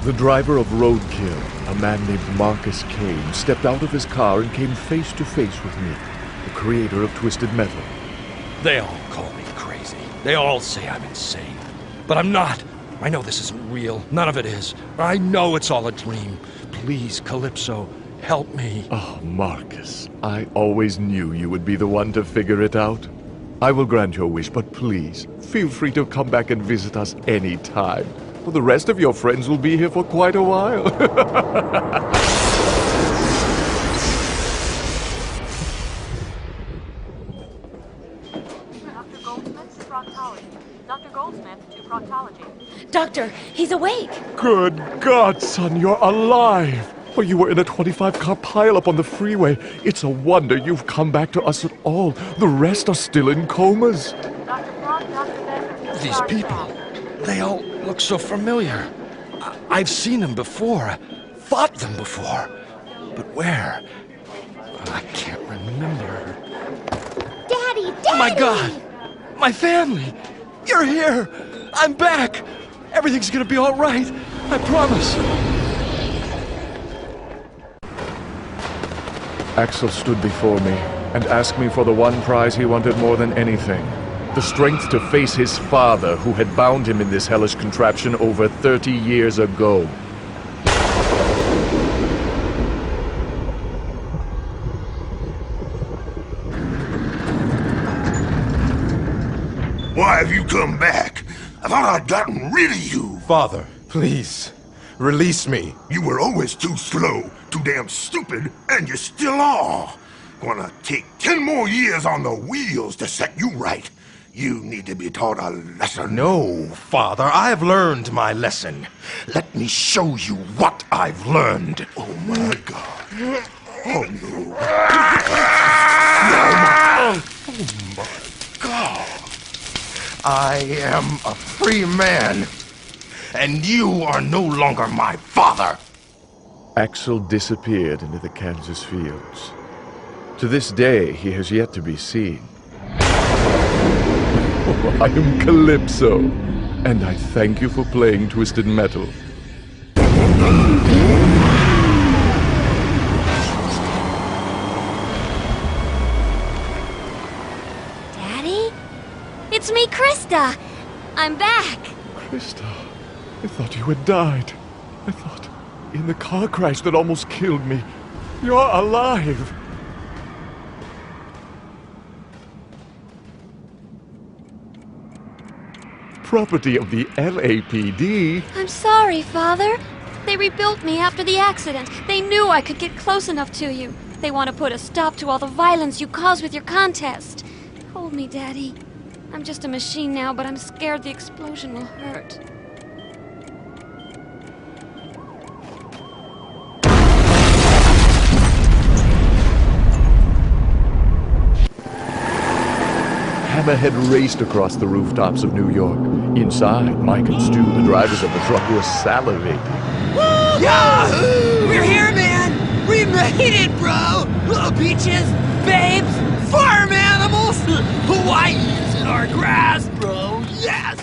The driver of Roadkill, a man named Marcus Kane, stepped out of his car and came face to face with me, the creator of Twisted Metal. They all call me crazy. They all say I'm insane. But I'm not. I know this isn't real. None of it is. I know it's all a dream. Please, Calypso, help me. Oh, Marcus, I always knew you would be the one to figure it out. I will grant your wish, but please, feel free to come back and visit us any time. For the rest of your friends will be here for quite a while. Dr. Goldsmith to proctology. Doctor, he's awake. Good God, son, you're alive! Well, you were in a 25-car pileup on the freeway. It's a wonder you've come back to us at all. The rest are still in comas. Dr. Brock, Dr. Bender. These people, they all look so familiar. I've seen them before, fought them before. But where? I can't remember. Daddy! Daddy! Oh my God! My family! You're here! I'm back! Everything's gonna be all right. I promise. Axel stood before me and asked me for the one prize he wanted more than anything. The strength to face his father, who had bound him in this hellish contraption over 30 years ago. Why have you come back? I thought I'd gotten rid of you. Father, please, release me. You were always too slow, too damn stupid, and you still are. Gonna take 10 more years on the wheels to set you right. You need to be taught a lesson. No, Father, I've learned my lesson. Let me show you what I've learned. Oh my God. Oh no. Oh my God. I am a free man, and you are no longer my father. Axel disappeared into the Kansas fields. To this day, he has yet to be seen. I am Calypso, and I thank you for playing Twisted Metal. Daddy? It's me, Krista. I'm back. Krista, I thought you had died. I thought, in the car crash that almost killed me, you're alive. Property of the LAPD. I'm sorry, Father. They rebuilt me after the accident. They knew I could get close enough to you. They want to put a stop to all the violence you caused with your contest. Hold me, Daddy. I'm just a machine now, but I'm scared the explosion will hurt. Hammerhead raced across the rooftops of New York. Inside, Mike and Stu, the drivers of the truck, were salivating. Yahoo! We're here, man! We made it, bro! Little beaches, babes, farm animals, Hawaiians in our grass, bro! Yes!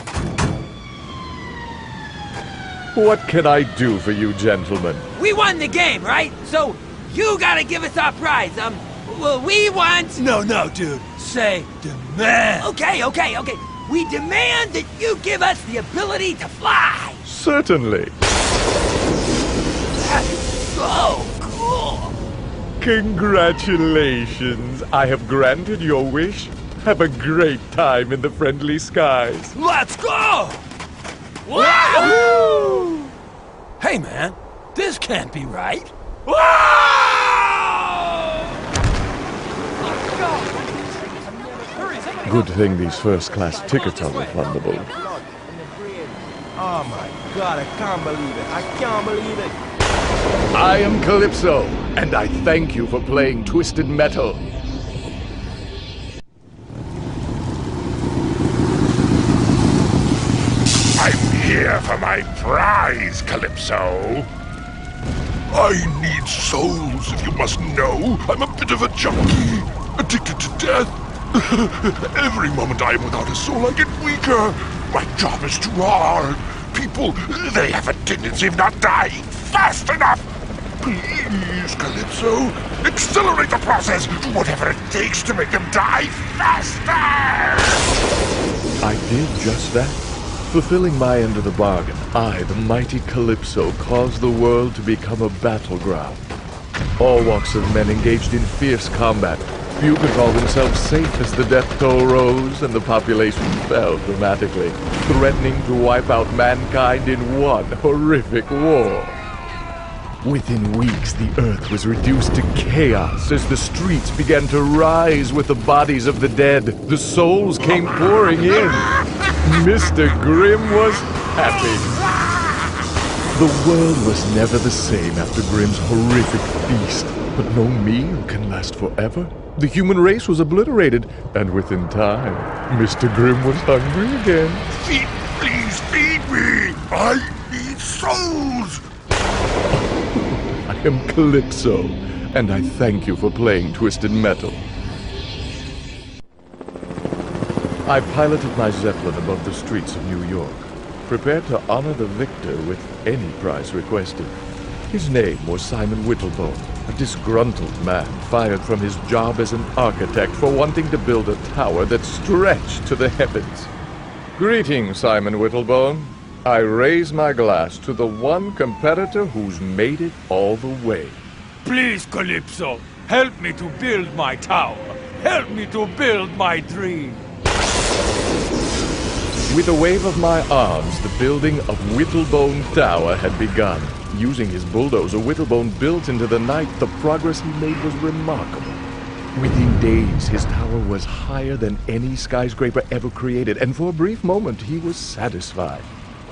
What can I do for you, gentlemen? We won the game, right? So, you gotta give us our prize. Well, we want... No, dude. Say demand. Okay. We demand that you give us the ability to fly. Certainly. That's so cool. Congratulations. I have granted your wish. Have a great time in the friendly skies. Let's go! Wahoo! Hey, man. This can't be right. Good thing these first-class tickets are refundable. Oh my God, I can't believe it. I can't believe it. I am Calypso, and I thank you for playing Twisted Metal. I'm here for my prize, Calypso. I need souls, if you must know. I'm a bit of a junkie, addicted to death. Every moment I am without a soul, I get weaker. My job is too hard. people, they have a tendency of not dying fast enough. Please, Calypso, accelerate the process, whatever it takes to make them die faster! I did just that. Fulfilling my end of the bargain, I, the mighty Calypso, caused the world to become a battleground. All walks of men engaged in fierce combat. Few could call themselves safe as the death toll rose and the population fell dramatically, threatening to wipe out mankind in one horrific war. Within weeks, the Earth was reduced to chaos as the streets began to rise with the bodies of the dead. The souls came pouring in. Mr. Grimm was happy. The world was never the same after Grimm's horrific feast. But no meal can last forever. The human race was obliterated, and within time, Mr. Grimm was hungry again. Please feed me! I need souls! I am Calypso, and I thank you for playing Twisted Metal. I piloted my Zeppelin above the streets of New York, prepared to honor the victor with any prize requested. His name was Simon Whittlebone, a disgruntled man fired from his job as an architect for wanting to build a tower that stretched to the heavens. Greetings, Simon Whittlebone. I raise my glass to the one competitor who's made it all the way. Please, Calypso, help me to build my tower. Help me to build my dream. With a wave of my arms, the building of Whittlebone Tower had begun. Using his bulldozer, Whittlebone built into the night. The progress he made was remarkable. Within days, his tower was higher than any skyscraper ever created, and for a brief moment, he was satisfied.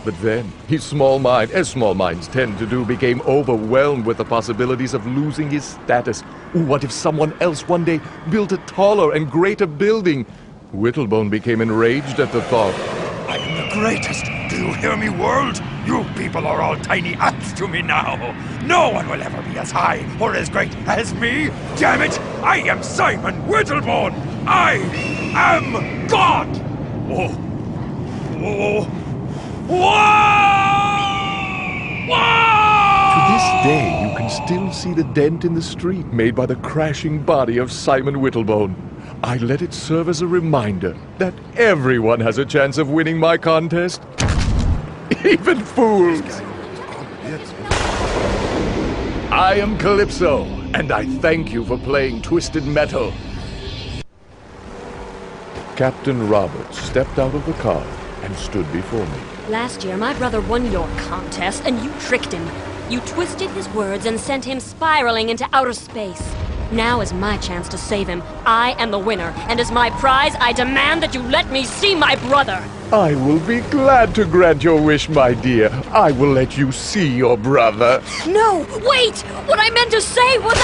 But then, his small mind, as small minds tend to do, became overwhelmed with the possibilities of losing his status. What if someone else one day built a taller and greater building? Whittlebone became enraged at the thought. I am the greatest. Do you hear me, world? You people are all tiny ants to me now. No one will ever be as high or as great as me. Damn it! I am Simon Whittlebone. I am God. Whoa. Whoa. Whoa! To this day, you can still see the dent in the street made by the crashing body of Simon Whittlebone. I let it serve as a reminder that everyone has a chance of winning my contest. Even fools. I am Calypso, and I thank you for playing Twisted Metal. Captain Roberts stepped out of the car and stood before me. Last year, my brother won your contest, and you tricked him. You twisted his words and sent him spiraling into outer space. Now is my chance to save him. I am the winner, and as my prize, I demand that you let me see my brother! I will be glad to grant your wish, my dear. I will let you see your brother. No! Wait! What I meant to say was...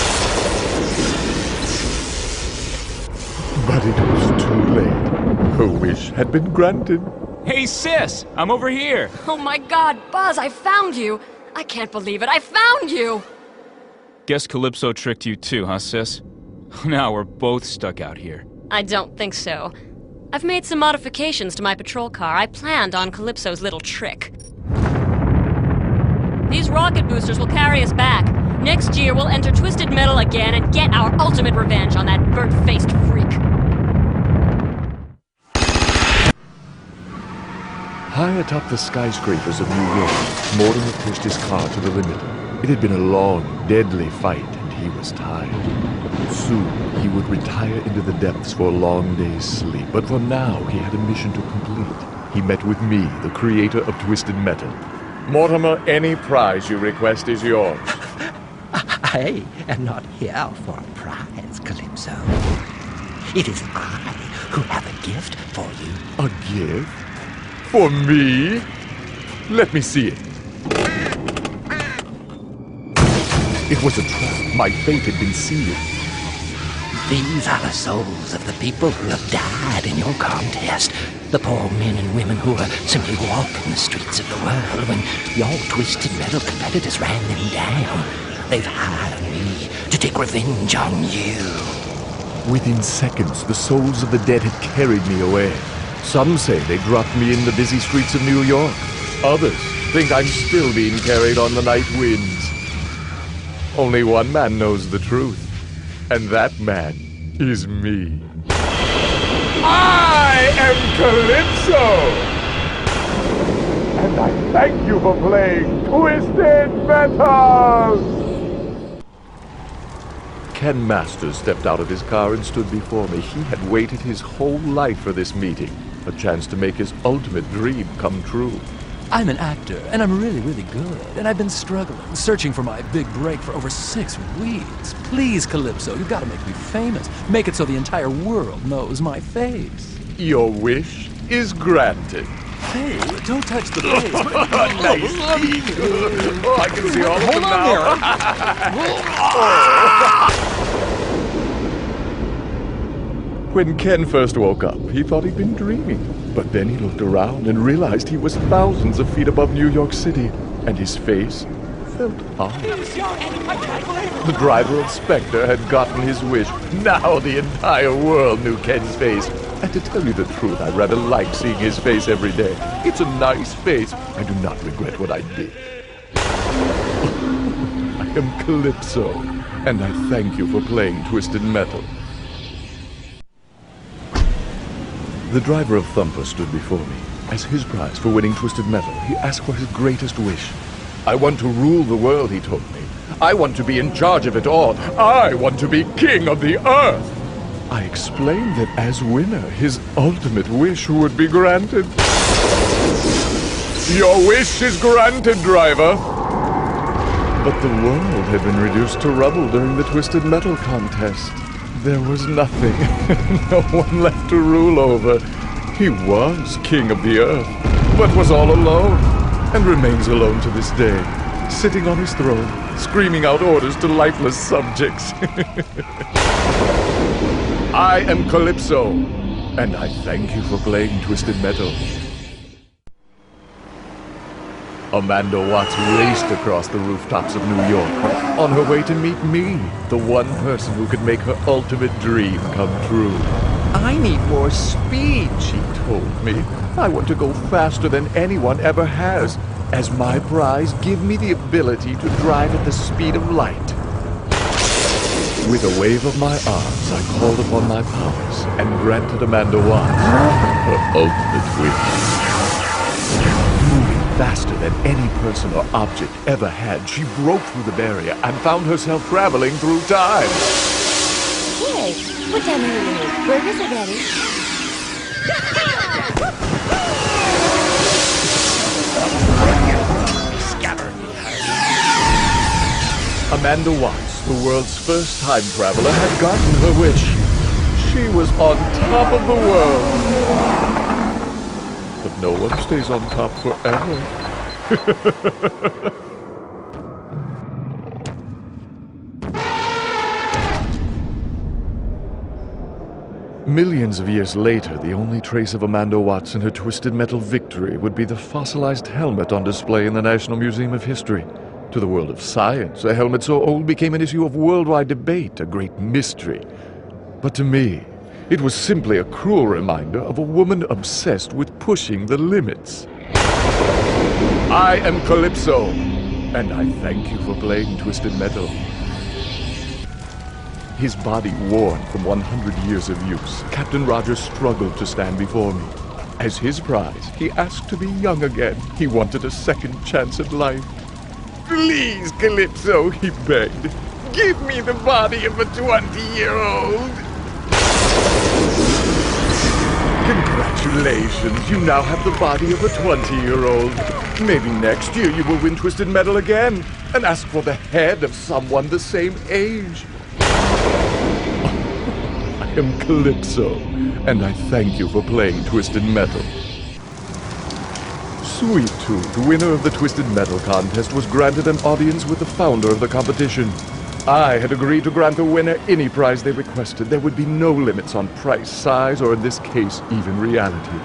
But it was too late. Her wish had been granted. Hey, sis! I'm over here! Oh my god, Buzz, I found you! I can't believe it, I found you! Guess Calypso tricked you too, huh, sis? Now we're both stuck out here. I don't think so. I've made some modifications to my patrol car. I planned on Calypso's little trick. These rocket boosters will carry us back. Next year, we'll enter Twisted Metal again and get our ultimate revenge on that burnt-faced freak. High atop the skyscrapers of New York, Mortimer pushed his car to the limit. It had been a long, deadly fight, and he was tired. Soon, he would retire into the depths for a long day's sleep, but for now, he had a mission to complete. He met with me, the creator of Twisted Metal. Mortimer, any prize you request is yours. I am not here for a prize, Calypso. It is I who have a gift for you. A gift? For me? Let me see it. It was a trap. My fate had been sealed. These are the souls of the people who have died in your contest. The poor men and women who are simply walking the streets of the world when your Twisted Metal competitors ran them down. They've hired me to take revenge on you. Within seconds, the souls of the dead had carried me away. Some say they dropped me in the busy streets of New York. Others think I'm still being carried on the night winds. Only one man knows the truth, and that man is me. I am Calypso! And I thank you for playing Twisted Metal! Ken Masters stepped out of his car and stood before me. He had waited his whole life for this meeting, a chance to make his ultimate dream come true. I'm an actor, and I'm really, really good, and I've been struggling, searching for my big break for over 6 weeks. Please, Calypso, you've got to make me famous. Make it so the entire world knows my face. Your wish is granted. Hey, don't touch the face. Nice. Oh, I can see all of them now. When Ken first woke up, he thought he'd been dreaming. But then he looked around and realized he was thousands of feet above New York City, and his face felt odd. The driver of Spectre had gotten his wish. Now the entire world knew Ken's face. And to tell you the truth, I rather like seeing his face every day. It's a nice face. I do not regret what I did. I am Calypso, and I thank you for playing Twisted Metal. The driver of Thumper stood before me. As his prize for winning Twisted Metal, he asked for his greatest wish. I want to rule the world, he told me. I want to be in charge of it all. I want to be king of the earth. I explained that as winner, his ultimate wish would be granted. Your wish is granted, driver. But the world had been reduced to rubble during the Twisted Metal contest. There was nothing, no one left to rule over. He was king of the earth, but was all alone, and remains alone to this day, sitting on his throne, screaming out orders to lifeless subjects. I am Calypso, and I thank you for playing Twisted Metal. Amanda Watts raced across the rooftops of New York on her way to meet me, the one person who could make her ultimate dream come true. I need more speed, she told me. I want to go faster than anyone ever has. As my prize, give me the ability to drive at the speed of light. With a wave of my arms, I called upon my powers and granted Amanda Watts her ultimate wish. Faster than any person or object ever had, she broke through the barrier and found herself traveling through time. Hey, what time are you? Burgers are ready. Amanda Watts, the world's first time traveler, had gotten her wish. She was on top of the world. But no one stays on top forever. Millions of years later, the only trace of Amanda Watts and her Twisted Metal victory would be the fossilized helmet on display in the National Museum of History. To the world of science, a helmet so old became an issue of worldwide debate, a great mystery. But to me, it was simply a cruel reminder of a woman obsessed with pushing the limits. I am Calypso, and I thank you for playing Twisted Metal. His body worn from 100 years of use, Captain Rogers struggled to stand before me. As his prize, he asked to be young again. He wanted a second chance at life. Please, Calypso, he begged. Give me the body of a 20-year-old. Congratulations, you now have the body of a 20-year-old. Maybe next year you will win Twisted Metal again and ask for the head of someone the same age. I am Calypso, and I thank you for playing Twisted Metal. Sweet Tooth, winner of the Twisted Metal contest, was granted an audience with the founder of the competition. I had agreed to grant the winner any prize they requested. There would be no limits on price, size, or in this case, even reality.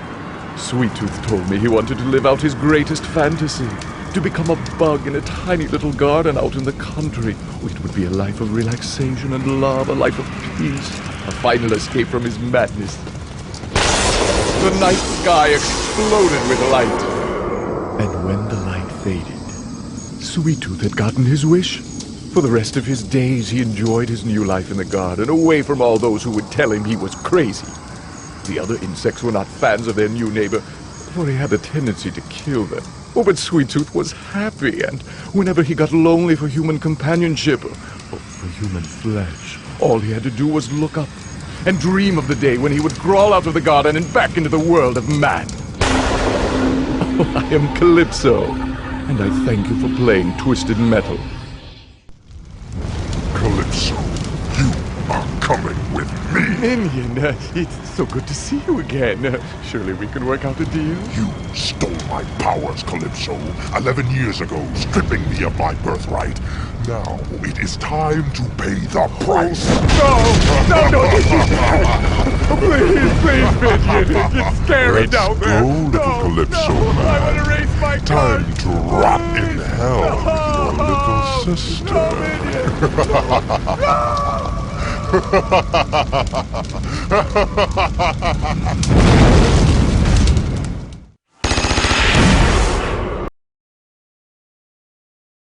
Sweet Tooth told me he wanted to live out his greatest fantasy, to become a bug in a tiny little garden out in the country. It would be a life of relaxation and love, a life of peace, a final escape from his madness. The night sky exploded with light. And when the light faded, Sweet Tooth had gotten his wish. For the rest of his days, he enjoyed his new life in the garden, away from all those who would tell him he was crazy. The other insects were not fans of their new neighbor, for he had a tendency to kill them. Oh, but Sweet Tooth was happy, and whenever he got lonely for human companionship, or for human flesh, all he had to do was look up and dream of the day when he would crawl out of the garden and back into the world of man. Oh, I am Calypso, and I thank you for playing Twisted Metal. Calypso, you are coming with me. Minion, it's so good to see you again. Surely we can work out a deal? You stole my powers, Calypso, 11 years ago, stripping me of my birthright. Now it is time to pay the price. No, this is bad. Please, Minion. It's scary down there. Go, little Calypso man. I want to race my car. Time to rot in hell with your little sister.